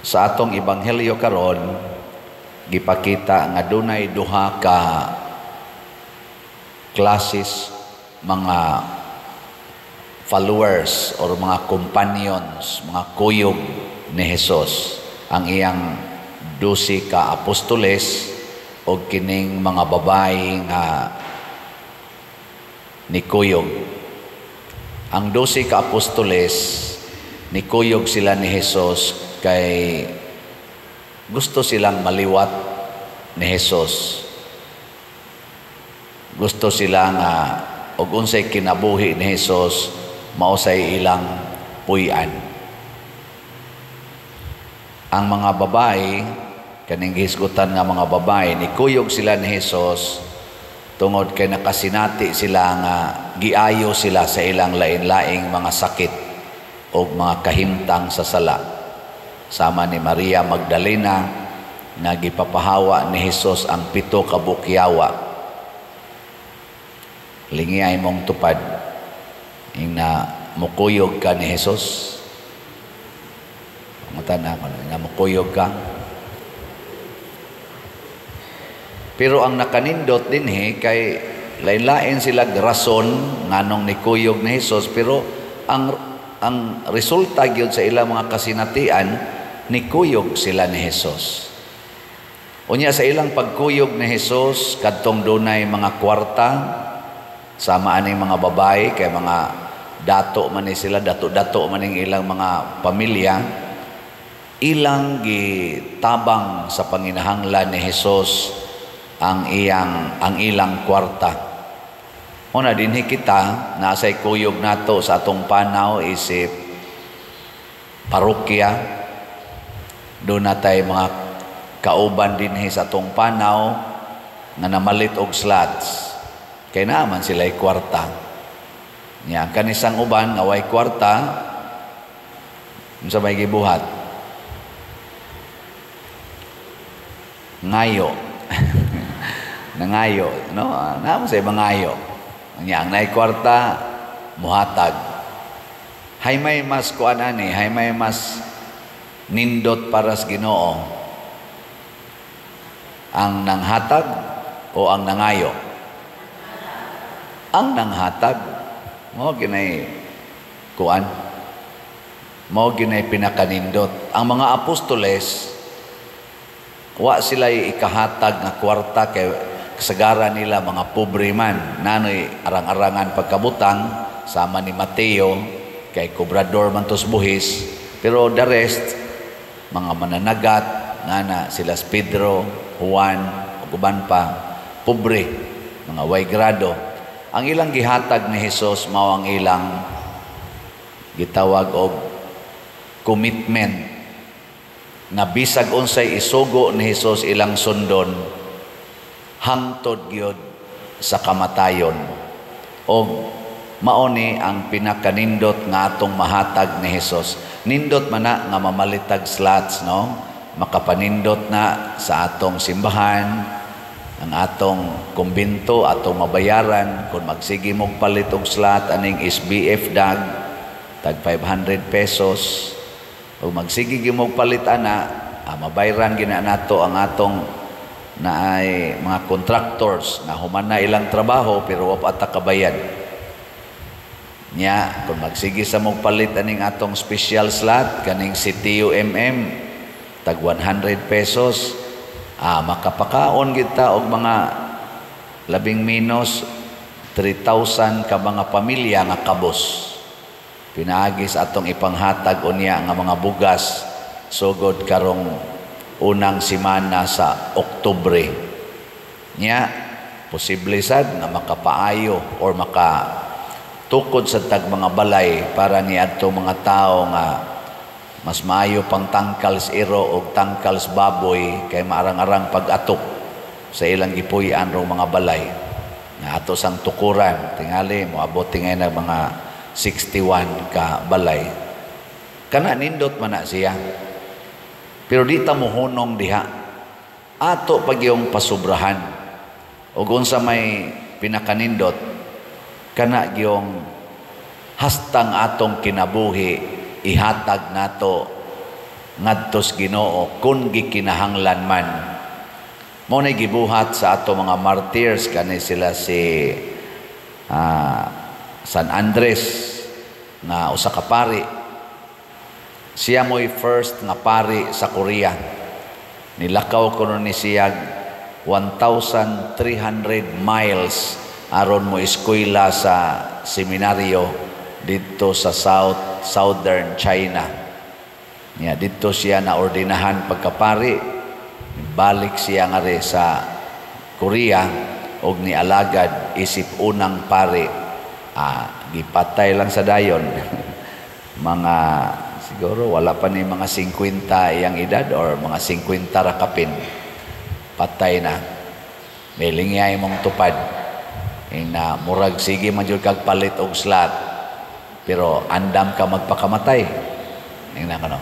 Sa atong ebanghelyo karon gipakita nga dunay duha ka classes mga followers or mga companions, mga kuyog ni Hesus. Ang iyang 12 ka apostoles o kining mga babae nga ni kuyog. Ang 12 ka apostoles ni kuyog sila ni Hesus kay gusto silang maliwat ni Hesus. Gusto sila nga og unsay kinabuhi ni Hesus mausay ilang puy-an. Ang mga babae kaning gihisgutan nga mga babae ni kuyog sila ni Hesus tungod kay nakasinati sila nga giayo sila sa ilang lain-laing mga sakit o mga kahimtang sa sala. Sama ni Maria Magdalena na gipapahawa ni Hesus ang 7 ka bukyawa. Lingiyay mong tupad na mukuyog ka ni Hesus. Matanda ko na mukuyog ka. Pero ang nakanindot din kay lain-lain sila rason nganong ni kuyog ni Hesus, pero ang resulta gyud sa ilang mga kasinatian ni kuyog sila ni Hesus. Unya sa ilang pagkuyog ni Hesus kadtong dunay mga kwarta sama aning mga babae kay mga dato man ni sila, dato man ning ilang mga pamilya, ilang gitabang sa panginahanglan ni Hesus ang ilang kwarta. Una dinhi kita nasay kuyog nato sa atong panaw isip parokya. Doon natay mga kauban dinhi sa atong panaw nga namalit og slots. Kay naman sila'y kwarta. Nya kanisang uban nga way kwarta unsa may gibuhat? Ngayo. Nangayo, no? Namo say mangayo. Nya ang nay kwarta muhatag. Hay may mas kuan ani, hay may mas nindot para sa Ginoo, ang nanghatag o ang nangayo? Ang nanghatag. Mo ginay kuan, mo ginay pinakanindot. Ang mga apostoles wa sila ikahatag nga kwarta kay kasagaran nila mga pobre man, nanoy arang-arangan pagkabutang sama ni Mateo kay kobrador man tos buhis. Pero the rest mga mananagat ngana sila Pedro, Juan ug uban pa pobre, mga way grado. Ang ilang gihatag ni Hesus mao ang ilang gitawag og commitment na bisag unsay isugo ni Hesus ilang sundon hangtod gyud sa kamatayon. Og mao ni ang pinakanindot nga atong mahatag ni Hesus. Nindot man na nga mamalitag slots, no? Makapanindot na sa atong simbahan, ang atong kumbinto, atong mabayaran. Kung magsige mong palit og slot, aning SBF dag, tag 500 pesos. O magsige mong palit ana, mabayaran gina nato ang atong na ay mga contractors na human na ilang trabaho pero wa pa kabayad. Nya kung magsige sa mong palit aning atong special slot kaning CTUMM tag 100 pesos, makapakaon kita og mga labing minus 3,000 ka mga pamilya nga kabos. Pinaagis atong ipanghatag unya nga mga bugas sugod karong unang semana sa Oktubre. Nya posible sad nga makapaayo or tukod sa tag mga balay para niadto mga tao nga mas maayo pang tangkals iro o tangkals baboy kay maarang-arang pag-atok sa ilang gipuy-an ro mga balay nga ato sang tukuran tingali moabot tingay na mga 61 ka balay. Kana nindot man na siya, pero di ta mohunong diha ato pag yung pasubrahan ug unsa may pinakanindot kana gyung hastang atong kinabuhi ihatag nato ngadtos Ginoo kun gikinahanglan man. Mao nay gibuhat sa ato mga martyrs, kani sila si San Andres nga usa ka pari. Siya mo'y first nga pari sa Korea. Nilakaw ko ni siya 1,300 miles aron mo eskwela sa seminaryo dito sa southern China. Dito siya na ordinahan pagkapari. Balik siya nga rin sa Korea og nialagad isip unang pari. Gipatay lang sa dayon. Mga siguro wala pa ni mga 50 iyang edad or mga 50 rakapin. Patay na. May lingyay mong tupad. Na murag sige man jud kag palit og slot. Pero andam ka magpakamatay. Ingna kano.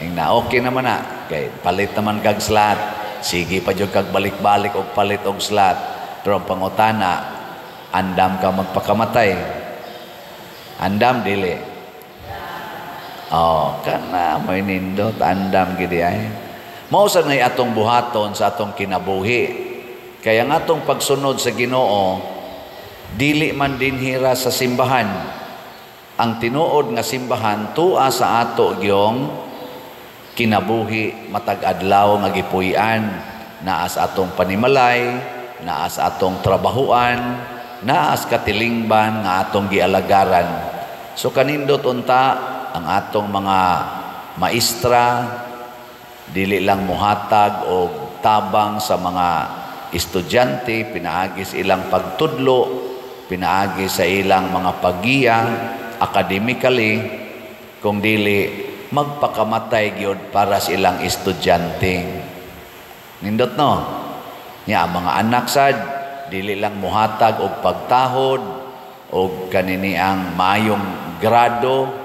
Ingna okay naman na. Kay palit naman kag slot. Sige pa jud kag balik-balik og palit og slot. Pero ang pangutana, andam ka magpakamatay. Andam dili. Kana may nindot andam gidi ay. Mao sa nay atong buhaton sa atong kinabuhi. Kaya nga atong pagsunod sa Ginoo, dili man dinhira sa simbahan. Ang tinuod nga simbahan tua sa ato gyong kinabuhi matag adlaw nga gipuy-an, naa sa atong panimalay, naa sa atong trabahuan, naa sa katilingban nga atong gialagaran. So kanindot unta ang atong mga maestra dili lang muhatag og tabang sa mga estudyante, pinaagi sa ilang pagtudlo, pinaagi sa ilang mga paggiya academically, kung dili magpakamatay gyud para sa ilang estudyante. Nindot no? Mga anak sad dili lang muhatag og pagtahod og kanini ang maayong grado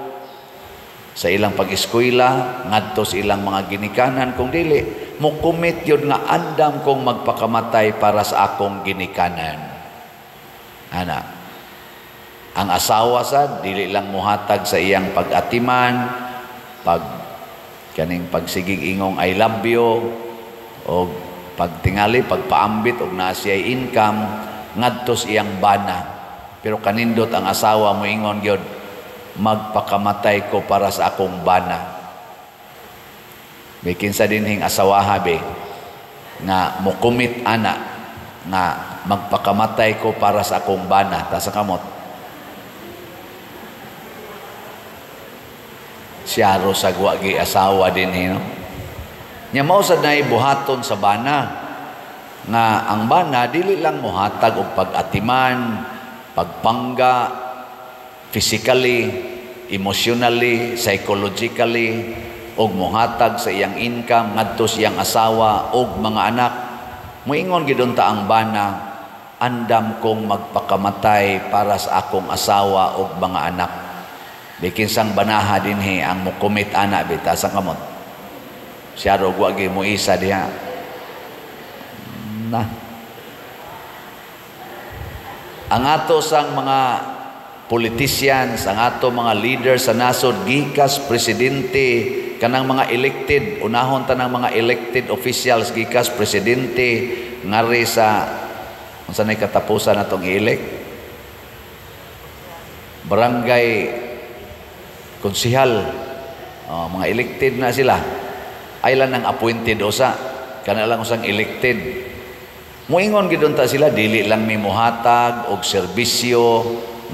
sa ilang pag-eskwela ngadto sa ilang mga ginikanan, kung dili mukumit yun nga andam kong magpakamatay para sa akong ginikanan. Ang asawa sa dili lang muhatag sa iyang pag-atiman, kaning pagsigig ingong I love you, o pagtingali, pagpaambit, o nasiyay income, ngadtos iyang bana. Pero kanindot ang asawa mo ingon gyud, magpakamatay ko para sa akong bana. May kinsa dinhing asawaha be nga mukumit ana nga magpakamatay ko para sa akong bana. Ta sa kamot siya ro sagwa gi asawa dinhi no. Nya mao sad nay buhaton sa bana nga ang bana dili lang mohatag og pag-atiman, pagpangga physically, emotionally, psychologically, og mohatag sa iyang income ngadto sa iyang asawa og mga anak. Moingon gid unta ang bana, andam kong magpakamatay para sa akong asawa og mga anak. Bikin sang banaha dinhi ang mukumit ana bita sa kamot. Siya ro wa gyud mo isa diha. Ang ato sang mga politicians, ang ato mga leaders sa nasod, gikas presidente, kanang mga elected, unahon tanang mga elected officials, gikas presidente, ngari sa unsa nay katapusan natong i-elect, barangay konsehal, mga elected na sila, ay lang ang appointed usa, kana lang usang elected. Muingon gid unta sila dili lang mi muhatag og serbisyo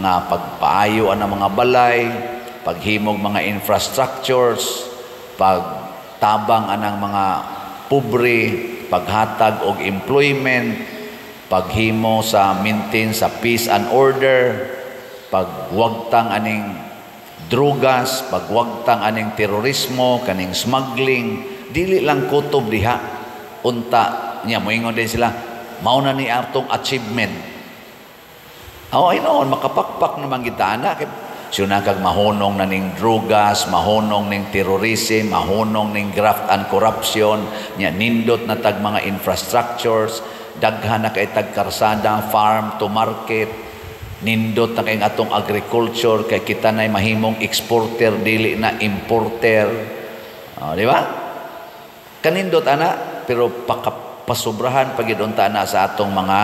nga pagpaayo ang mga balay, paghimog mga infrastructures, pagtabang anang mga pobre, paghatag og employment, paghimo sa maintain sa peace and order, pagwagtang aning drugas, pagwagtang aning terorismo, kaning smuggling, dili lang kutob diha. Unta niya moingon din sila, mao na ni atong achievement. Ay noon, makapakpak naman kita anak. Siya kag mahunong na ning drugas, mahunong ning terrorism, mahunong ning graft and corruption, niya nindot na tag mga infrastructures, daghan na kay tag karsada, farm to market, nindot na kay atong agriculture, kay kita na'y mahimong exporter, dili na importer. Di ba? Kanindot ana, pero pasubrahan pag gidunta na sa atong mga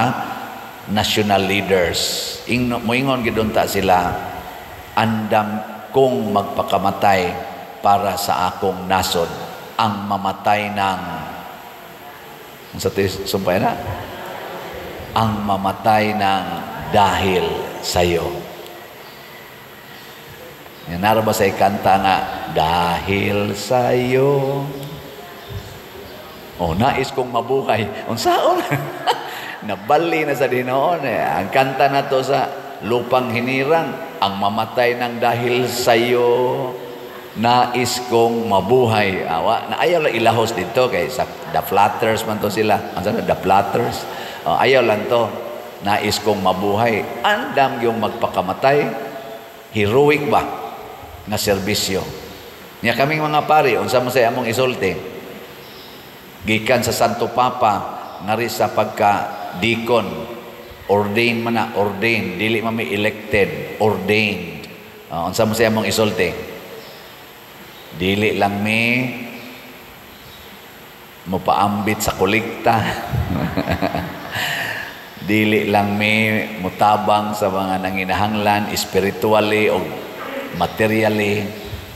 national leaders. Moingon gidunta sila, andam kong magpakamatay para sa akong nasod, ang mamatay ng sumpay na, ang mamatay ng dahil sa'yo. Yan, naro ba sa ikanta nga, dahil sa'yo. Nais kong mabuhay. Unsaon? Nabali na sa dinoon eh. Ang kanta na to sa lupang hinirang, ang mamatay ng dahil sa'yo, nais kong mabuhay. Na ayaw lang ilahos dito kay sa The Flatters man to sila. Ang sana, The Flatters. Ayaw lang to. Nais kong mabuhay. Andam yung magpakamatay. Heroic ba? Na serbisyo. Niya kaming mga pari, unsa mo sa among isulti. Gikan sa Santo Papa, ngari sa pagka-deacon, ordained man na, ordained. Dili man may elected, ordained. Unsa mo sa among isulti. Dili lang may mupaambit sa kolekta. Dili lang may mutabang sa mga nanginahanglan spiritually o materially,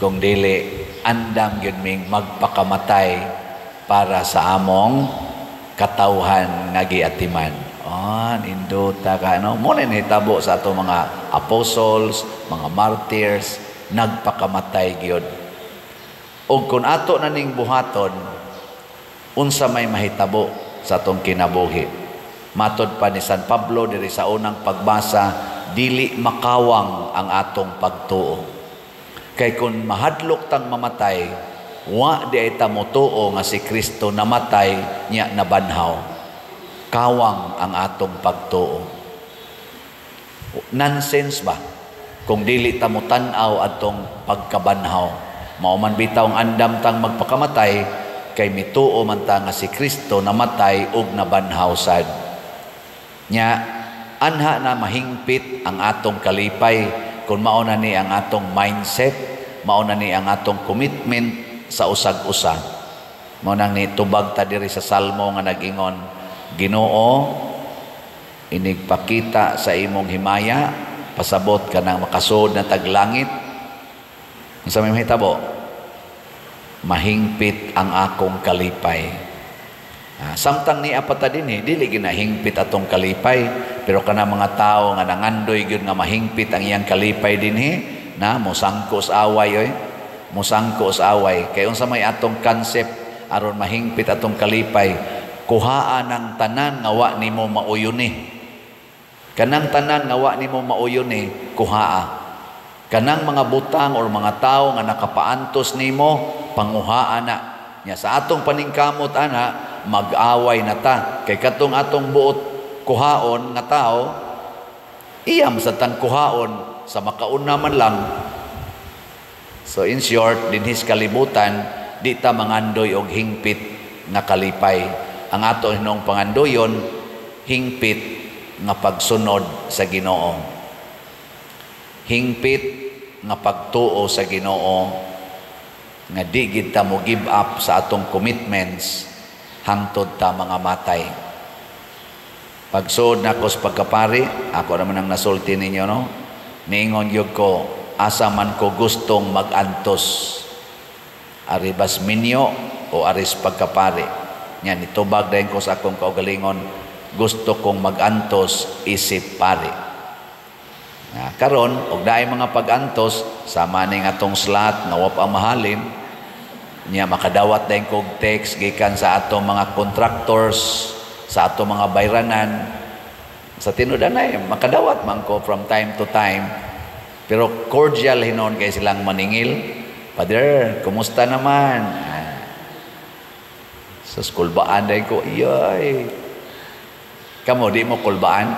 kung dili andam gyud ming magpakamatay para sa among katawhan nga giatiman. Nindota ka no. Mo na nahitabo sa ato mga apostles, mga martyrs, nagpakamatay gyud. O kung ato na ning buhaton, unsa may mahitabo sa atong kinabuhi. Matod pa ni San Pablo diri sa unang pagbasa, dili makawang ang atong pagtuo. Kay kung mahadlok tang mamatay, wa di ay ta motuo nga si Kristo namatay nya nabanhaw. Kawang ang atong pagtuo. Nonsense ba kung dili ta mo tan-aw atong pagkabanhaw? Mao man bitaw ang andam tang magpakamatay kay mituo man ta nga si Kristo namatay ug nabanhaw sad. Nya anha na mahingpit ang atong kalipay kung mao na ni ang atong mindset, mao na ni ang atong commitment sa usag-usa. Mao nang ni tubag ta diri sa salmo nga nag-ingon, Ginoo, inigpakita sa imong himaya, pasabot ka ng makasud na taglangit. Sa may mahitabo, mahingpit ang akong kalipay. Samtang ni apata din dili ginahingpit atong kalipay, pero kana mga tao nga nangandoy gyud nga mahingpit ang iyang kalipay dinhi, na mosangko sa away mosangko sa away. Kay unsa may atong concept aron mahingpit atong kalipay, kuhaan ang tanan nga wa nimo mauyoni. Kanang tanan nga wa nimo mauyoni, kuhaa. Kanang mga butang or mga tao nga nakapaantos nimo, panguhaan na. Nya sa atong paningkamot ana, mag-away na ta. Kay katong atong buot kuhaon nga tao, iyam sa tang kuhaon sa makauna man lang. So in short, dinhis kalibutan, di ta mangandoy og hingpit nga kalipay. Ang ato hinong pangandoyon, hingpit nga pagsunod sa Ginoo. Hingpit nga pagtuo sa Ginoo, nga di gid ta mo give up sa atong commitments hangtod ta mga matay. Pagsud nako sa pagkapari, ako naman ang nasulti ninyo, no? Niingon yun ko, asa man ko gustong mag-antos, aribas minyo o aris pagkapari. Yan, itubag dahil ko sa akong kaugalingon, gusto kong mag-antos, isip pari. Karon, og daay mga pag-antos, sama ning atong slot, nga wap ang mahalin, niya makadawat dahil kong text, gikan sa atong mga contractors, sa atong mga bayranan, sa tinudanay, makadawat man ko from time to time, pero cordial hinon kay silang maningil. Father, kumusta naman? Sa kulbaan dahil ko, iyoy. Kamu, di mo kulbaan?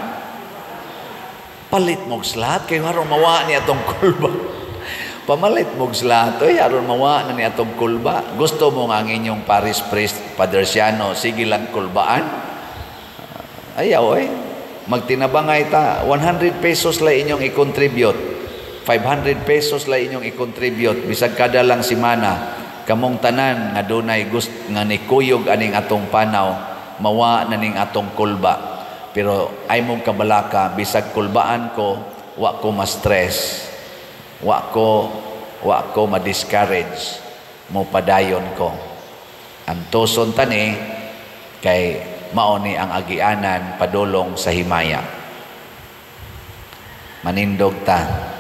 Palit mo slot, kayo haron mawa ni atong kulba. Pamalit mo slot, haron mawa na ni atong kulba. Gusto mo nga ang inyong parish priest, Father Siano, sige lang kulbaan? Ayaw magtinabangay ta, 100 pesos la inyong i-contribute, 500 pesos la inyong i-contribute, bisag kada lang simana, kamong tanan nga dunay gusto nga nikuyog aning atong panaw, mawa na ning atong kulba. Pero ay mong kabalaka, bisag kulbaan ko, wa ko ma-stress, wa ko ma-discourage, mo padayon ko. Ang tuson tani kay mao ni ang agianan padulong sa himaya. Manindog ta.